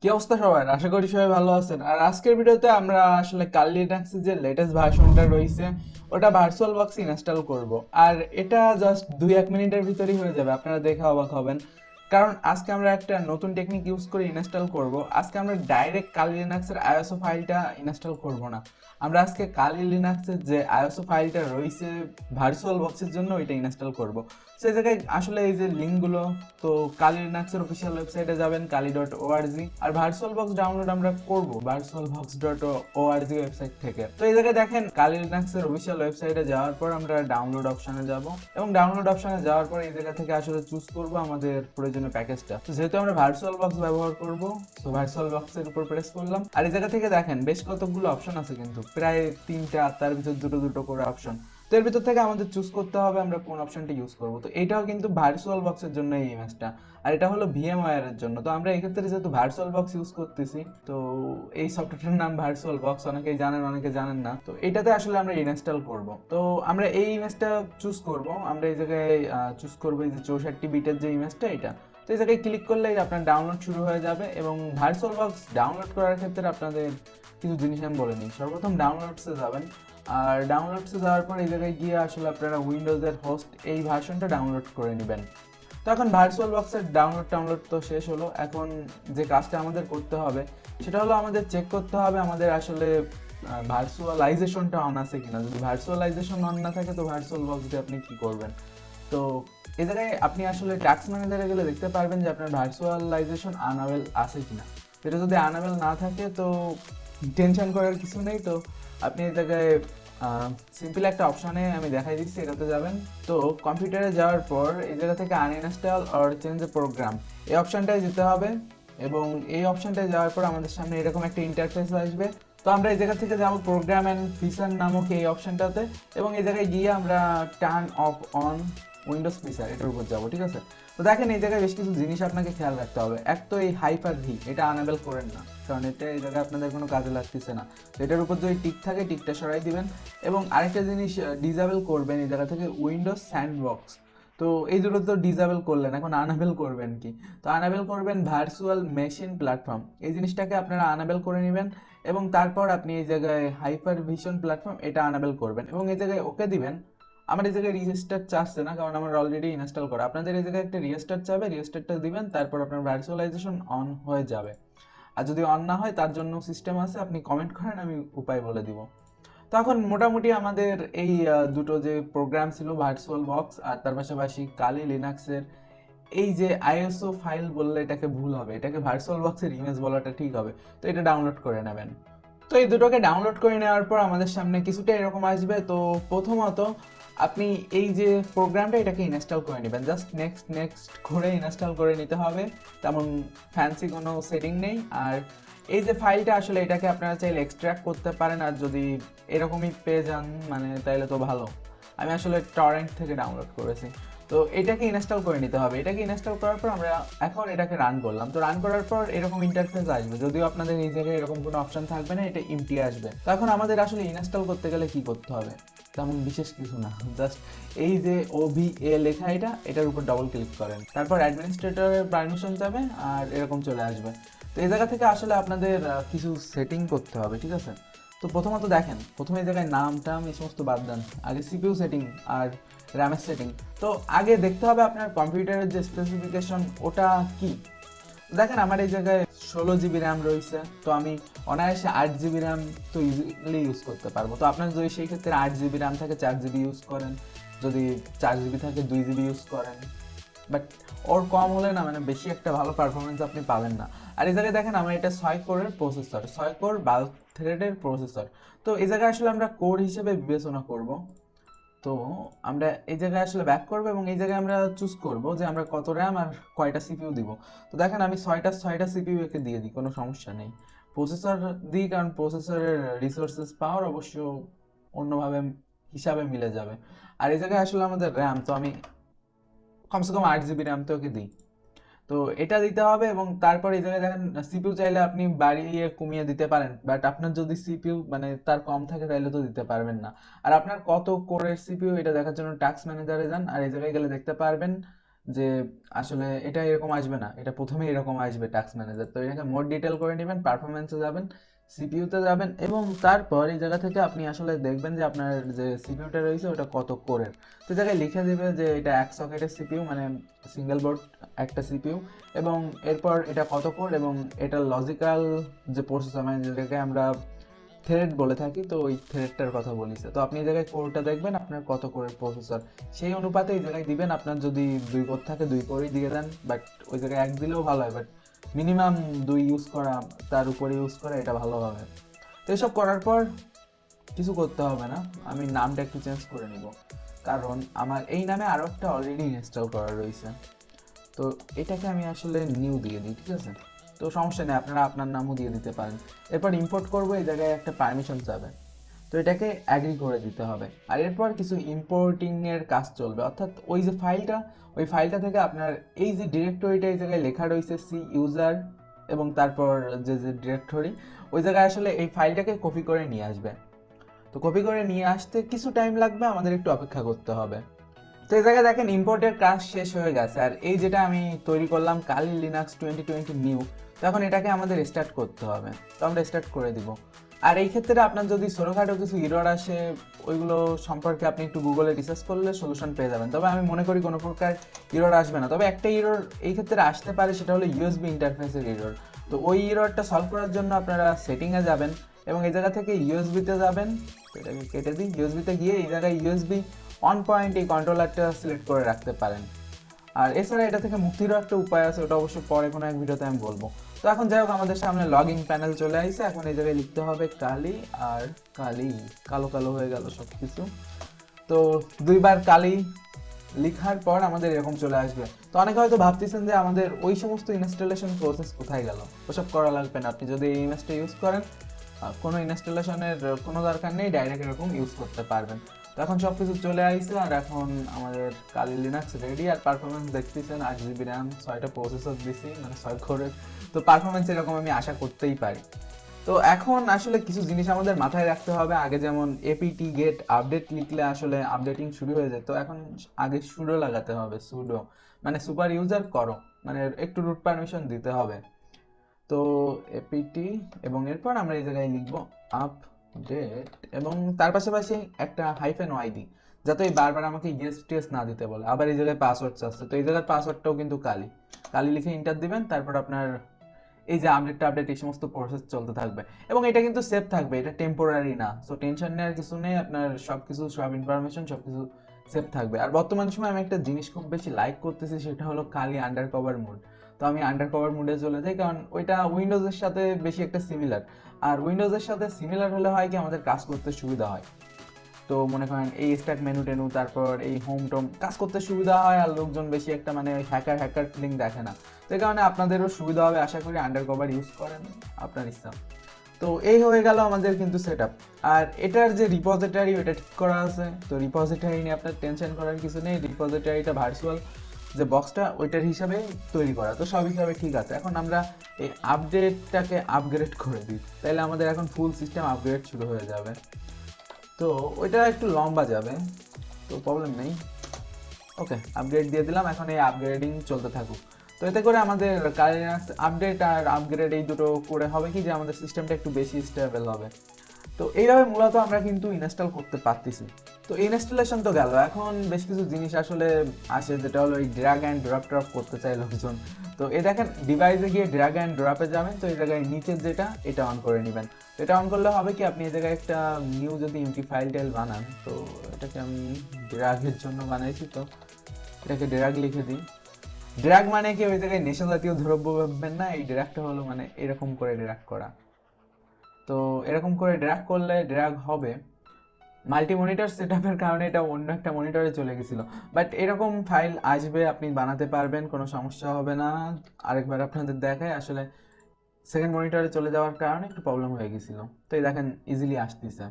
কি অবস্থা সবার? আশা করি সবাই ভালো আছেন। আর আজকের ভিডিওতে আমরা আসলে কালি লিনাক্সের যে লেটেস্ট ভার্সনটা রয়েছে ওটা ভার্চুয়াল বক্সে ইনস্টল করব। আর এটা জাস্ট 2-1 মিনিটের ভিতরেই হয়ে যাবে, আপনারা দেখে অবাক হবেন। কারণ আজকে আমরা একটা নতুন টেকনিক ইউজ করে ইনস্টল করব। আজকে আমরা ডাইরেক্ট কালি লিনাক্সের আইএসও ফাইলটা ইনস্টল করব না। আমরা আজকে কালি লিনাক্সের যে আইএসও ফাইলটা রয়েছে ভার্চুয়াল বক্সের জন্য ওইটা ইনস্টল করব। সেই জায়গায় আসলে এই যে লিঙ্কগুলো, তো কালি লিনাক্সের অফিসিয়াল ওয়েবসাইটে যাবেন kali.org। আর ভার্চুয়াল বক্স ডাউনলোড আমরা করব virtualbox.org ওয়েবসাইট থেকে। তো এই জায়গায় দেখেন কালি লিনাক্সের অফিসিয়াল ওয়েবসাইটে যাওয়ার পর আমরা ডাউনলোড অপশনে যাব, এবং ডাউনলোড অপশনে যাওয়ার পর এই জায়গা থেকে আসলে চুজ করব আমাদের প্রয়োজনীয় প্যাকেজটা। তো যেহেতু আমরা ভার্চুয়াল বক্স ব্যবহার করব, তো ভার্চুয়াল বক্সের উপর প্রেস করলাম। আর এই জায়গা থেকে দেখেন বেশ কতগুলো অপশন আছে, কিন্তু প্রায় 3টা, তার ভিতর দুটো দুটো করে অপশন। তো এর ভিতর থেকে আমাদের চুজ করতে হবে আমরা কোন অপশনটা ইউজ করব। তো এটাও কিন্তু ভার্চুয়াল বক্সের জন্য এই ইমেজটা, আর এটা হলো ভিএমওয়্যার এর জন্য। তো আমরা এই ক্ষেত্রে যেহেতু ভার্চুয়াল বক্স ইউজ করতেছি, তো এই সফটওয়্যারটার নাম ভার্চুয়াল বক্স। অনেকেই জানেন, অনেকে জানেন না। তো এটাতে আসলে আমরা ইনস্টল করব। তো আমরা এই ইমেজটা চুজ করব। আমরা এই জায়গায় চুজ করব এই যে 64 বিটের যে ইমেজটা, এটা। তো এই জায়গায় ক্লিক করলেই আপনার ডাউনলোড শুরু হয়ে যাবে। এবং ভার্চুয়াল বক্স ডাউনলোড করার ক্ষেত্রে আপনাদের কিছু জিনিস আমি বলে নিই। সর্বপ্রথম ডাউনলোডসে যাবেন, আর ডাউনলোডসে যাওয়ার পর এই জায়গায় গিয়ে আসলে আপনারা উইন্ডোজের হোস্ট এই ভার্সনটা ডাউনলোড করে নেবেন। তো এখন ভার্চুয়াল বক্সের ডাউনলোড তো শেষ হলো। এখন যে কাজটা আমাদের করতে হবে সেটা হলো আমাদের চেক করতে হবে আমাদের আসলে ভার্চুয়ালাইজেশনটা অন আছে কিনা। যদি ভার্চুয়ালাইজেশন অন না থাকে তো ভার্চুয়াল বক্স দিয়ে আপনি কি করবেন। তো এই জায়গায় আপনি আসলে টাস্ক ম্যানেজারে গেলে দেখতে পারবেন যে আপনার ভার্চুয়ালাইজেশন আনঅ্যাভেল আছে কিনা। এটা যদি আনঅ্যাভেল না থাকে তো টেনশন করার কিছু নেই। তো আপনি এই জায়গায় সিম্পল একটা অপশানে আমি দেখাই দিচ্ছি, এটাতে যাবেন। তো কম্পিউটারে যাওয়ার পর এই জায়গা থেকে uninstall or change a program এই অপশানটায় যেতে হবে। এবং এই অপশানটায় যাওয়ার পর আমাদের সামনে এরকম একটা ইন্টারফেস আসবে। তো আমরা এই জায়গা থেকে যাবো প্রোগ্রাম অ্যান্ড ফিচার নামক এই অপশানটাতে, এবং এই জায়গায় গিয়ে আমরা turn off on Windows feature এটার উপর যাবো, ঠিক আছে। তো দেখেন এই জায়গায় বেশ কিছু জিনিস আপনাকে খেয়াল রাখতে হবে। এক তো এই হাইপার ভি এটা আনএবল করেন না, কারণ এটা এই জায়গায় আপনাদের কোনো কাজে লাগতেছে না। তো এটার উপর যদি টিক থাকে টিকটা সরাই দিবেন। এবং আরেকটা জিনিস ডিসেবল করবেন এই জায়গা থেকে, উইন্ডোজ স্যান্ডবক্স। তো এই দুটো তো ডিসেবল করলেন, এখন আনএবল করবেন কি? তো আনএবল করবেন ভার্চুয়াল মেশিন প্ল্যাটফর্ম, এই জিনিসটাকে আপনারা আনএবল করে নেবেন। এবং তারপর আপনি এই জায়গায় হাইপার ভিশন প্ল্যাটফর্ম এটা আনএবল করবেন, এবং এই জায়গায় ওকে দিবেন। আমার এই জায়গায় রিস্টার্ট চাচ্ছে না, কারণ আমার অলরেডি ইনস্টল করা। আপনাদের এই জায়গায় একটা রিস্টার্ট চাবে, রিস্টার্টটা দিবেন, তারপর আপনার ভার্চুয়ালাইজেশন অন হয়ে যাবে। আর যদি অন না হয় তার জন্য সিস্টেম আছে, আপনি কমেন্ট করেন, আমি উপায় বলে দিব। তো এখন মোটামুটি আমাদের এই দুটো যে প্রোগ্রাম ছিল ভার্চুয়াল বক্স আর তার পাশাপাশি কালি লিনাক্সের এই যে আইএসও ফাইল বললে এটাকে ভুল হবে, এটাকে ভার্চুয়াল বক্সের ইমেজ বলাটা ঠিক হবে। তো এটা ডাউনলোড করে নেবেন। তো এই দুটোকে ডাউনলোড করে নেওয়ার পর আমাদের সামনে কিছুটা এরকম আসবে। তো প্রথমত আপনি এই যে প্রোগ্রামটা এটাকে ইনস্টল করে নেবেন, জাস্ট নেক্সট নেক্সট করে ইনস্টল করে নিতে হবে। তেমন ফ্যান্সি কোনো সেটিং নেই। আর এই যে ফাইলটা আসলে এটাকে আপনারা চাইলে এক্সট্র্যাক্ট করতে পারেন, আর যদি এরকমই পেয়ে যান মানে তাইলে তো ভালো। আমি আসলে টরেন্ট থেকে ডাউনলোড করেছি। তো এটাকে ইনস্টল করে নিতে হবে। এটাকে ইনস্টল করার পর আমরা এখন এটাকে রান করলাম। তো রান করার পর এরকম ইন্টারফেস আসবে, যদিও আপনাদের এই জায়গায় এরকম কোনো অপশন থাকবে না, এটা এমটি আসবে। তো এখন আমাদের আসলে ইনস্টল করতে গেলে কি করতে হবে, তেমন বিশেষ কিছু না। জাস্ট এই যে ওভিএ লেখা এটার উপর ডবল ক্লিক করেন, তারপর অ্যাডমিনিস্ট্রেটরের পারমিশন যাবে আর এরকম চলে আসবে। তো এই জায়গা থেকে আসলে আপনাদের কিছু সেটিং করতে হবে, ঠিক আছে। তো প্রথমত দেখেন, প্রথমে এই জায়গায় নাম টাম এই সমস্ত বাদ দেন, আগে সিপিইউ সেটিং আর র্যামের সেটিং। তো আগে দেখতে হবে আপনার কম্পিউটারের যে স্পেসিফিকেশন ওটা কি। দেখেন আমার এই জায়গায় 16 জিবি র্যাম রয়েছে, তো আমি অনায়াসে 8 জিবি র্যাম তো ইজিলি ইউজ করতে পারবো। তো আপনার যদি সেই ক্ষেত্রে 8 জিবি র্যাম থাকে 4 জিবি ইউজ করেন, যদি 4 জিবি থাকে 2 জিবি ইউজ করেন। বাট ওর কম হলে না মানে বেশি একটা ভালো পারফরমেন্স আপনি পাবেন না। আর এই জায়গায় দেখেন আমার এটা 6 কোরের প্রসেসর, 6 কোর 12 থ্রেডের প্রসেসর। তো এই জায়গায় আসলে আমরা কোর হিসেবে বিবেচনা করব। তো আমরা এই জায়গায় আসলে ব্যাক করবো, এবং এই জায়গায় আমরা চুজ করব যে আমরা কত র্যাম আর কয়টা সিপিইউ দিব। তো দেখেন আমি ছয়টা সিপিইউ একে দিয়ে দিই, কোনো সমস্যা নেই। প্রসেসর দিই কারণ প্রসেসরের রিসোর্সেস পাওয়ার অবশ্য অন্যভাবে হিসাবে মিলে যাবে। আর এই জায়গায় আসলে আমাদের র্যাম, তো আমি কমসে কম 8 জিবি র্যাম তো ওকে দিই। তো এটা দিতে হবে। এবং তারপর এই জায়গায় দেখেন সিপিইউ চাইলে আপনি বাড়িয়ে কমিয়ে দিতে পারেন, বাট আপনার যদি সিপিইউ মানে তার কম থাকে তাহলে তো দিতে পারবেন না। আর আপনার কত কোরের সিপিইউ এটা দেখার জন্য টাস্ক ম্যানেজারে যান, আর এই জায়গায় গেলে দেখতে পারবেন যে আসলে এটা এরকম আসবে না, এটা প্রথমে এরকম আসবে টাস্ক ম্যানেজার। তো এটাকে মোর ডিটেল করে নেবেন, পারফরমেন্সে যাবেন, সিপিইউতে যাবেন, এবং তারপর এই জায়গা থেকে আপনি আসলে দেখবেন যে আপনার যে সিপিইউটা রয়েছে ওটা কত কোরের। তো জায়গায় লিখে দেবে যে এটা এক সকেটের সিপিইউ, মানে সিঙ্গেল বোর্ড একটা সিপিইউ, এবং এরপর এটা কত কোর, এবং এটা লজিক্যাল যে প্রসেসর, মানে যেটাকে আমরা থ্রেড বলে থাকি, তো ওই থ্রেডটার কথা বলিছে। তো আপনি এই জায়গায় কোরটা দেখবেন আপনার কত কোরের প্রসেসর, সেই অনুপাতে এই জায়গায় দিবেন। আপনার যদি 2 কোর থাকে 2 কোরই দিয়ে দেন, বাট ওই জায়গায় 1 দিলেও ভালো হয়, বাট মিনিমাম 2 ইউজ করা, তার উপরে ইউজ করা, এটা ভালো হবে। তো এসব করার পর কিছু করতে হবে না, আমি নামটা একটু চেঞ্জ করে নিব, কারণ আমার এই নামে আরও একটা অলরেডি ইনস্টল করা রয়েছে। তো এটাকে আমি আসলে নিউ দিয়ে দিই, ঠিক আছে? তো সমস্যা নেই, আপনারা আপনার নামও দিয়ে দিতে পারেন। এরপর ইম্পোর্ট করবো, এই জায়গায় একটা পারমিশন যাবে, তো এটাকে অ্যাগ্রি করে দিতে হবে। আর এরপর কিছু ইম্পোর্টিংয়ের কাজ চলবে, অর্থাৎ ওই যে ফাইলটা, ওই ফাইলটা থেকে আপনার এই যে ডিরেক্টরিটা এই জায়গায় লেখা রয়েছে সি ইউজার, এবং তারপর যে যে ডিরেক্টরি, ওই জায়গায় আসলে এই ফাইলটাকে কপি করে নিয়ে আসবে। তো কপি করে নিয়ে আসতে কিছু টাইম লাগবে, আমাদের একটু অপেক্ষা করতে হবে। তো এই জায়গায় দেখেন ইম্পোর্টের কাজ শেষ হয়ে গেছে। আর এই যেটা আমি তৈরি করলাম কালি লিনাক্স 2020 নিউ, তো এখন এটাকে আমাদের স্টার্ট করতে হবে। তো আমরা স্টার্ট করে দিব। আর এই ক্ষেত্রে আপনার যদি ছোটোখাটো কিছু ইরর আসে, ওইগুলো সম্পর্কে আপনি একটু গুগলে রিসার্চ করলে সলিউশন পেয়ে যাবেন। তবে আমি মনে করি কোনো প্রকার ইরর আসবে না, তবে একটা ইরর এই ক্ষেত্রে আসতে পারে, সেটা হলো ইউএসবি ইন্টারফেসের ইরর। তো ওই ইররটা সলভ করার জন্য আপনারা সেটিংয়ে যাবেন, এবং এই জায়গা থেকে ইউএসবিতে যাবেন। তো এটাকে কেটে দিই, ইউএসবিতে গিয়ে এই জায়গায় ইউএসবি অন পয়েন্ট এই কন্ট্রোলারটা সিলেক্ট করে রাখতে পারেন। আর এছাড়া এটা থেকে মুক্তিরও একটা উপায় আছে, ওটা অবশ্য পরে কোনো এক ভিডিওতে আমি বলবো। তো এখন যাই হোক, আমাদের সামনে লগ ইন প্যানেল চলে আসছে। এখন এই জায়গায় লিখতে হবে কালি, আর কালি, কালো কালো হয়ে গেল সব কিছু। তো 2বার কালি লিখার পর আমাদের এরকম চলে আসবে। তো অনেকে হয়তো ভাবতেছেন যে আমাদের ওই সমস্ত ইনস্টলেশন প্রসেস কোথায় গেল, ওসব করা লাগবে না। আপনি যদি এই ইমেজটা ইউজ করেন, কোনো ইনস্টলেশনের কোনো দরকার নেই, ডাইরেক্ট এরকম ইউজ করতে পারবেন। তো এখন সব কিছু চলে আসছে, আর এখন আমাদের কালি লিনাক্স রেডি। আর পারফরমেন্স দেখতেছেন, 8 GB র্যাম, 6টা প্রসেসর দিছি, মানে 6 কোরের। তো পারফরমেন্স এরকম আমি আশা করতেই পারি। তো এখন আসলে কিছু জিনিস আমাদের মাথায় রাখতে হবে। আগে যেমন এপিটি গেট আপডেট লিখলে আসলে আপডেটিং শুরু হয়ে যেত, এখন আগে সুডো লাগাতে হবে। সুডো মানে সুপার ইউজার করো, মানে একটু রুট পারমিশন দিতে হবে। তো এপিটি, এবং এরপর আমরা এই জায়গায় লিখবো আপডেট, এবং তার পাশাপাশি একটা হাইফেন ওয়াই দিই, যাতে বারবার আমাকে ইয়েস টিয়েস না দিতে বলে। আবার এই জায়গায় পাসওয়ার্ড চাচ্ছে, তো এই জায়গার পাসওয়ার্ডটাও কিন্তু কালি। কালি লিখে ইন্টার দিবেন, তারপর আপনার এই যে আপডেট এই সমস্ত প্রসেস চলতে থাকবে, এবং এটা কিন্তু সেভ থাকবে, এটা টেম্পোরারি না। সো টেনশন নেওয়ার কিছু নেই, আপনার সব ইনফরমেশন সব কিছু সেভ থাকবে। আর বর্তমান সময় আমি একটা জিনিস খুব বেশি লাইক করতেছি, সেটা হলো কালি আন্ডার কভার মোড। তো আমি আন্ডার কভার মোডে চলে যাই, কারণ ওইটা উইন্ডোজের সাথে বেশি একটা সিমিলার। আর উইন্ডোজের সাথে সিমিলার হলে হয় কি, আমাদের কাজ করতে সুবিধা হয়। তো মনে করেন এই স্টার্ট মেনু টেনু, তারপর এই হোম টোম, কাজ করতে সুবিধা হয়, আর লোকজন বেশি একটা মানে হ্যাকার ফিলিং দেখে না। তো এই কারণে আপনাদেরও সুবিধা হবে, আশা করি আন্ডার কভার ইউজ করেন, আপনার ইচ্ছা। তো এই হয়ে গেল আমাদের কিন্তু সেট আপ। আর এটার যে রিপোজিটরি, ওটা ঠিক করা আছে। তো রিপোজিটরি নিয়ে আপনার টেনশন করার কিছু নেই, রিপোজিটরিটা ভার্চুয়াল যে বক্সটা ওইটার হিসাবে তৈরি করা, তো সব হিসাবে ঠিক আছে। এখন আমরা এই আপডেটটাকে আপগ্রেড করে দিই, তাহলে আমাদের এখন ফুল সিস্টেম আপগ্রেড শুরু হয়ে যাবে। তো ওইটা একটু লম্বা যাবে, তো প্রবলেম নেই। ওকে, আপগ্রেড দিয়ে দিলাম, এখন এই আপগ্রেডিং চলতে থাকুক। তো এতে করে আমাদের আপডেট আর আপগ্রেড এই দুটো করে হবে কি, যে আমাদের সিস্টেমটা একটু বেশি স্টেবল হবে। তো এইভাবে মূলত আমরা কিন্তু ইনস্টল করতে পারতেছি। তো ইনস্টলেশন তো গেল, এখন বেশ কিছু জিনিস আসলে আসে, যেটা হলো এই ড্র্যাগ অ্যান্ড ড্রপ করতে চাই লোকজন। তো এই দেখেন, ডিভাইসে গিয়ে ড্র্যাগ অ্যান্ড ড্রপে যাবেন, তো এই জায়গায় নিচের যেটা, এটা অন করে নেবেন। তো এটা অন করলে হবে কি, আপনি এই জায়গায় একটা নিউ যদি এমটি ফাইল টাইল বানান, তো এটাকে আমি ড্র্যাগের জন্য বানাইছি, তো এটাকে ড্র্যাগ লিখে দিই। ড্র্যাগ মানে কি, ওই জায়গায় নেশা জাতীয় দ্রব্য ভাববেন না, এই ড্র্যাগটা হলো মানে এরকম করে ড্র্যাগ করা। তো এরকম করে ড্র্যাগ করলে ড্র্যাগ হবে। মাল্টি মনিটর সেটআপের কারণে এটা অন্য একটা মনিটরে চলে গেছিলো, বাট এরকম ফাইল আসবে, আপনি বানাতে পারবেন, কোনো সমস্যা হবে না। আরেকবার আপনাদের দেখায়, আসলে সেকেন্ড মনিটরে চলে যাওয়ার কারণে একটু প্রবলেম হয়ে গেছিলো। তো এই দেখেন ইজিলি আসতেছে,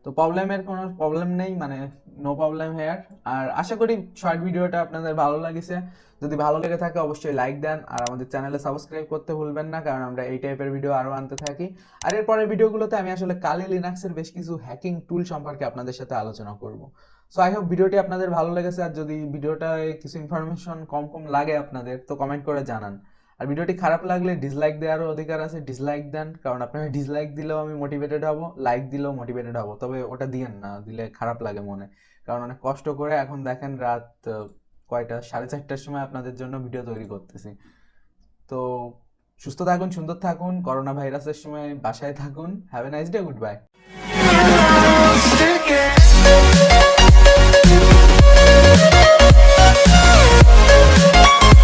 তো প্রবলেমের কোনো প্রবলেম নেই, মানে নো প্রবলেম হেয়ার। আর আশা করি শর্ট ভিডিওটা আপনাদের ভালো লাগছে। যদি ভালো লেগে থাকে অবশ্যই লাইক দেন, আর আমাদের চ্যানেলে সাবস্ক্রাইব করতে ভুলবেন না, কারণ আমরা এই টাইপের ভিডিও আরও আনতে থাকি। আর এর পরের ভিডিওগুলোতে আমি আসলে কালি লিনাক্সের বেশ কিছু হ্যাকিং টুল সম্পর্কে আপনাদের সাথে আলোচনা করব। সো আই হোপ ভিডিওটি আপনাদের ভালো লেগেছে, আর যদি ভিডিওটায় কিছু ইনফরমেশন কম কম লাগে আপনাদের তো কমেন্ট করে জানান। আর ভিডিওটি খারাপ লাগলে ডিসলাইক দেওয়ারও অধিকার আছে, ডিসলাইক দেন, কারণ আপনারা ডিসলাইক দিলেও আমি মোটিভেটেড হব, লাইক দিলেও মোটিভেটেড হব, তবে ওটা দিয়েন না, দিলে খারাপ লাগে মনে। কারণ অনেক কষ্ট করে এখন দেখেন রাত কয়টা, 4:30টার সময় আপনাদের জন্য ভিডিও তৈরি করতেছি। তো সুস্থ থাকুন, সুন্দর থাকুন, করোনা ভাইরাসের সময় বাসায় থাকুন। Have a nice day, good bye.